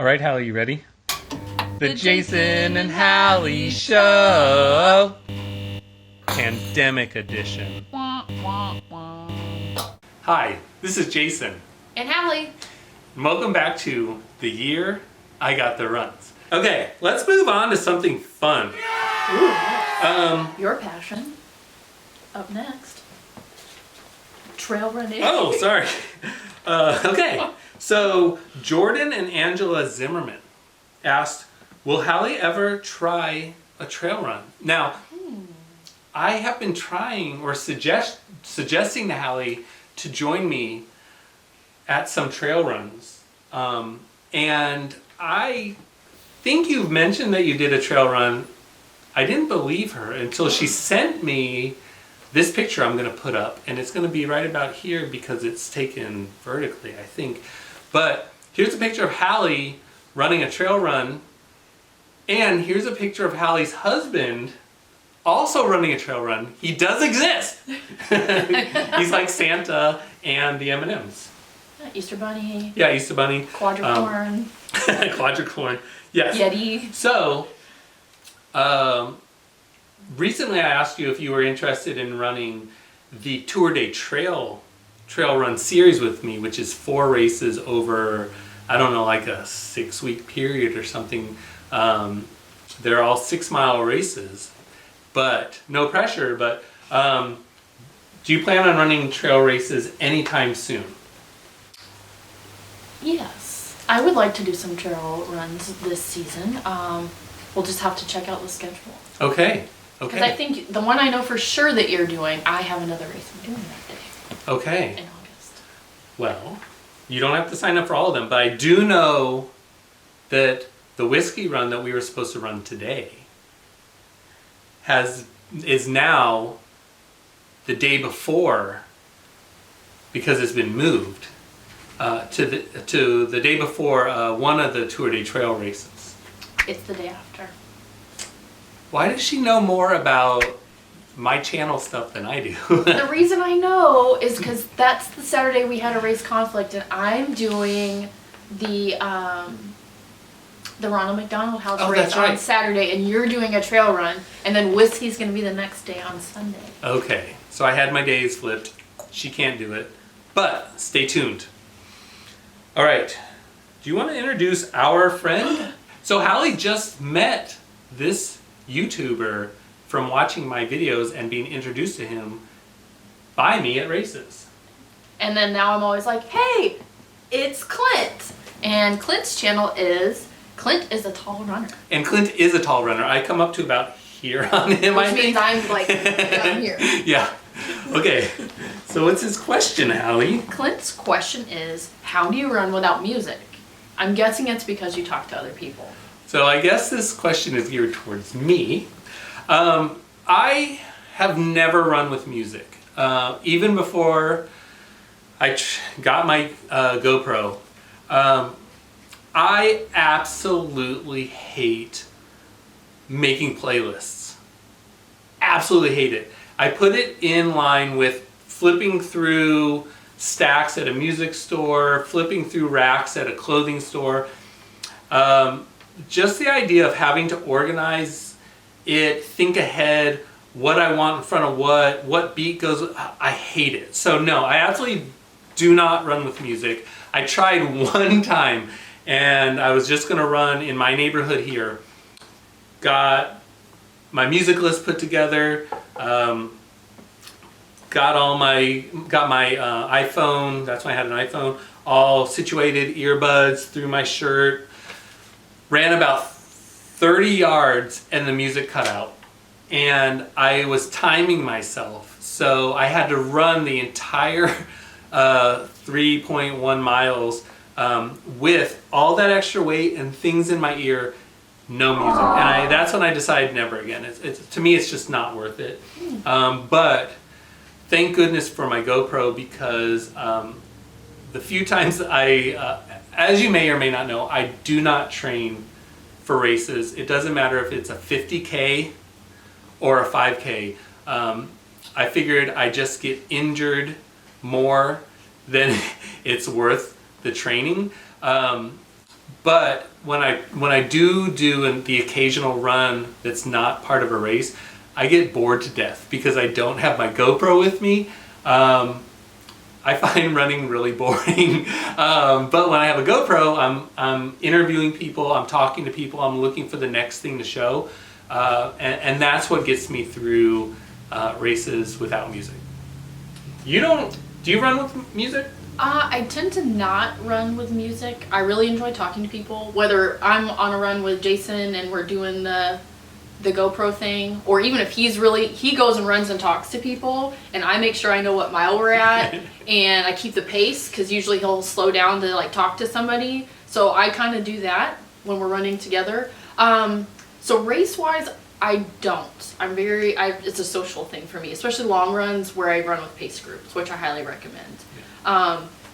All right, Hallie, you ready? The Jason and Hallie Show! Pandemic Edition. Hi, this is Jason. And Hallie. And welcome back to the year I got the runs. Okay, let's move on to something fun. Ooh, your passion. Up next. Trail running. Oh, sorry. Okay, so Jordan and Angela Zimmerman asked, will Hallie ever try a trail run? Now, I have been trying or suggesting to Hallie to join me at some trail runs. And I think you've mentioned that you did a trail run. I didn't believe her until she sent me this picture I'm going to put up, and it's going to be right about here because it's taken vertically, I think. But here's a picture of Hallie running a trail run, and here's a picture of Hallie's husband also running a trail run. He does exist. He's like Santa and the M&Ms. Easter Bunny. Yeah, Easter Bunny. Quadricorn. Quadricorn. Yes. Yeti. So, recently I asked you if you were interested in running the Tour de Trail run series with me, which is 4 races over, I don't know, like a 6-week period or something. They're all 6-mile races, but no pressure. But do you plan on running trail races anytime soon? Yes, I would like to do some trail runs this season. We'll just have to check out the schedule. Okay. Because I think the one I know for sure that you're doing, I have another race I'm doing that day. Okay. In August. Well, you don't have to sign up for all of them, but I do know that the whiskey run that we were supposed to run today is now the day before, because it's been moved to the day before one of the Tour de Trail races. It's the day after. Why does she know more about my channel stuff than I do? The reason I know is because that's the Saturday we had a race conflict, and I'm doing the Ronald McDonald House race on Saturday, and you're doing a trail run, and then whiskey's going to be the next day on Sunday. Okay, so I had my days flipped. She can't do it, but stay tuned. All right, do you want to introduce our friend? So Hallie just met this YouTuber from watching my videos and being introduced to him by me at races. And then now I'm always like, hey, it's Clint. And Clint's channel is, Clint is a tall runner. And Clint is a tall runner. I come up to about here on him, Which means I'm like down here. Yeah. Okay. So what's his question, Hallie? Clint's question is, how do you run without music? I'm guessing it's because you talk to other people. So I guess this question is geared towards me. I have never run with music. Even before I got my GoPro, I absolutely hate making playlists. Absolutely hate it. I put it in line with flipping through stacks at a music store, flipping through racks at a clothing store. Just the idea of having to organize it, think ahead, what I want in front of what beat goes, I hate it. So no, I absolutely do not run with music. I tried one time, and I was just gonna run in my neighborhood here. Got my music list put together, got my iPhone, that's when I had an iPhone, all situated, earbuds through my shirt, ran about 30 yards and the music cut out. And I was timing myself, so I had to run the entire 3.1 miles with all that extra weight and things in my ear, no music. And that's when I decided never again. To me, it's just not worth it. But thank goodness for my GoPro, because the few times as you may or may not know, I do not train for races. It doesn't matter if it's a 50K or a 5K. I figured I just get injured more than it's worth the training. But when I do the occasional run that's not part of a race, I get bored to death because I don't have my GoPro with me. I find running really boring. But when I have a GoPro, I'm interviewing people, I'm talking to people, I'm looking for the next thing to show. And that's what gets me through races without music. Do you run with music? I tend to not run with music. I really enjoy talking to people, whether I'm on a run with Jason and we're doing the GoPro thing, or even if he goes and runs and talks to people, and I make sure I know what mile we're at, and I keep the pace, because usually he'll slow down to like talk to somebody. So I kind of do that when we're running together. So race-wise, I don't. It's a social thing for me, especially long runs where I run with pace groups, which I highly recommend.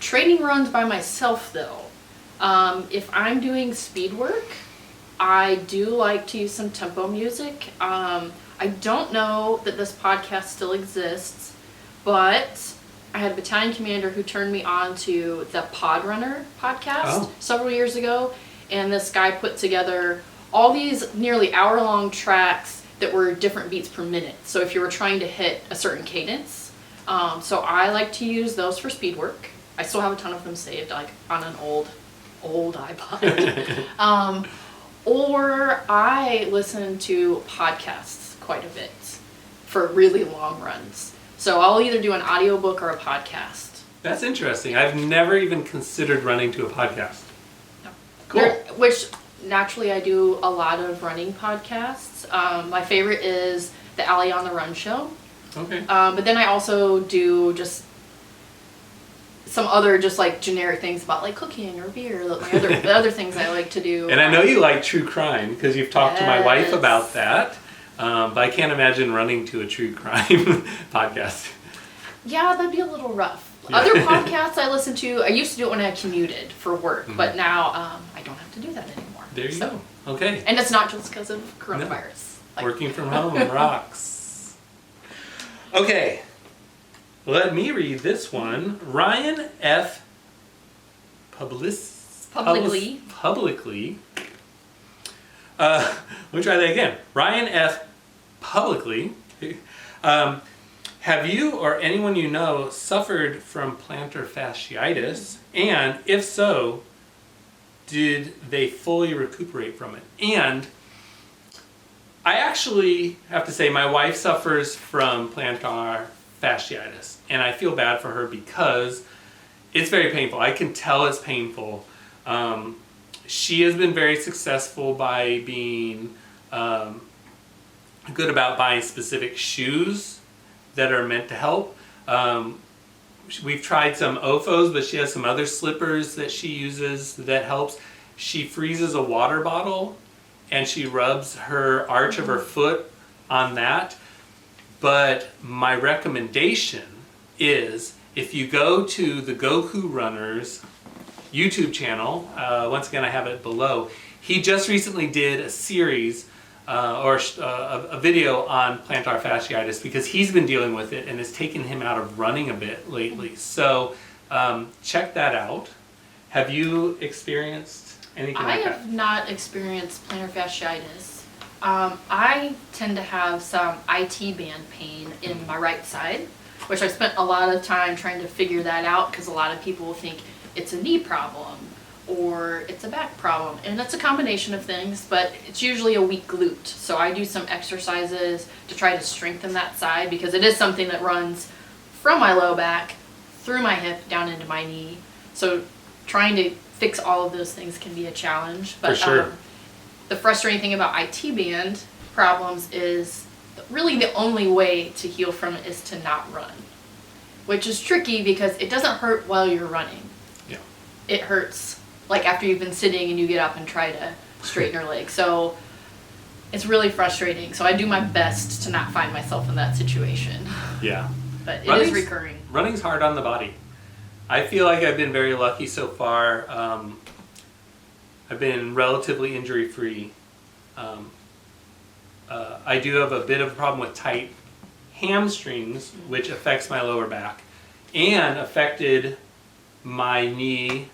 Training runs by myself though, if I'm doing speed work, I do like to use some tempo music. I don't know that this podcast still exists, but I had a battalion commander who turned me on to the Pod Runner podcast several years ago, and this guy put together all these nearly hour-long tracks that were different beats per minute. So if you were trying to hit a certain cadence, so I like to use those for speed work. I still have a ton of them saved, like on an old iPod. Or I listen to podcasts quite a bit for really long runs. So I'll either do an audiobook or a podcast. That's interesting. I've never even considered running to a podcast. No. Cool. Which naturally I do a lot of running podcasts. My favorite is the Hallie on the Run show. Okay. But then I also do just some other just like generic things about like cooking or beer, the other things I like to do. And I know you like true crime because you've talked to my wife about that. But I can't imagine running to a true crime podcast. Yeah, that'd be a little rough. Yeah. Other podcasts I listen to, I used to do it when I commuted for work, but now I don't have to do that anymore. There you go. Okay. And it's not just because of coronavirus. No. Working from home rocks. Okay. Let me read this one. Ryan F. Publicly. Let me try that again. Ryan F. Publicly. Have you or anyone you know suffered from plantar fasciitis? And if so, did they fully recuperate from it? And I actually have to say my wife suffers from plantar fasciitis, and I feel bad for her because it's very painful. I can tell it's painful. She has been very successful by being good about buying specific shoes that are meant to help. We've tried some OFOs, but she has some other slippers that she uses that helps. She freezes a water bottle and she rubs her arch of her foot on that. But my recommendation is if you go to the Goku Runners YouTube channel, once again I have it below, he just recently did a series a video on plantar fasciitis because he's been dealing with it and it's taken him out of running a bit lately. So check that out. Have you experienced anything like that? I have not experienced plantar fasciitis. I tend to have some IT band pain in my right side, which I spent a lot of time trying to figure that out because a lot of people think it's a knee problem or it's a back problem, and it's a combination of things, but it's usually a weak glute. So I do some exercises to try to strengthen that side because it is something that runs from my low back through my hip down into my knee. So trying to fix all of those things can be a challenge. But for sure. The frustrating thing about IT band problems is really the only way to heal from it is to not run, which is tricky because it doesn't hurt while you're running. Yeah. It hurts like after you've been sitting and you get up and try to straighten your leg. So it's really frustrating. So I do my best to not find myself in that situation. Yeah. But it is recurring. Running's hard on the body. I feel like I've been very lucky so far. I've been relatively injury-free. I do have a bit of a problem with tight hamstrings, which affects my lower back, and affected my knee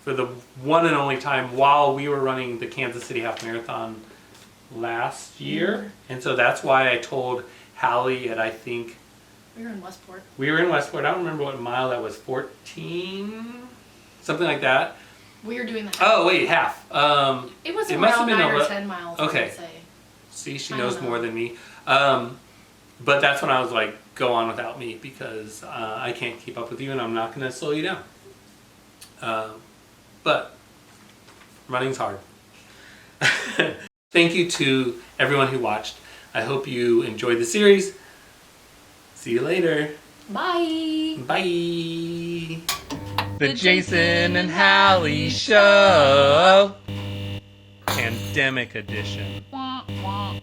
for the one and only time while we were running the Kansas City Half Marathon last year. And so that's why I told Hallie at, I think, We were in Westport. we were in Westport. I don't remember what mile that was, 14? Something like that. We were doing the half. Oh, wait, half. It was it must have around been 9 or a 10 miles, okay. I would say. See, she I knows don't know. more than me. But that's when I was like, go on without me because I can't keep up with you and I'm not going to slow you down. But running's hard. Thank you to everyone who watched. I hope you enjoyed the series. See you later. Bye. Bye. The Jason and Hallie Show. Pandemic edition. Wah, wah.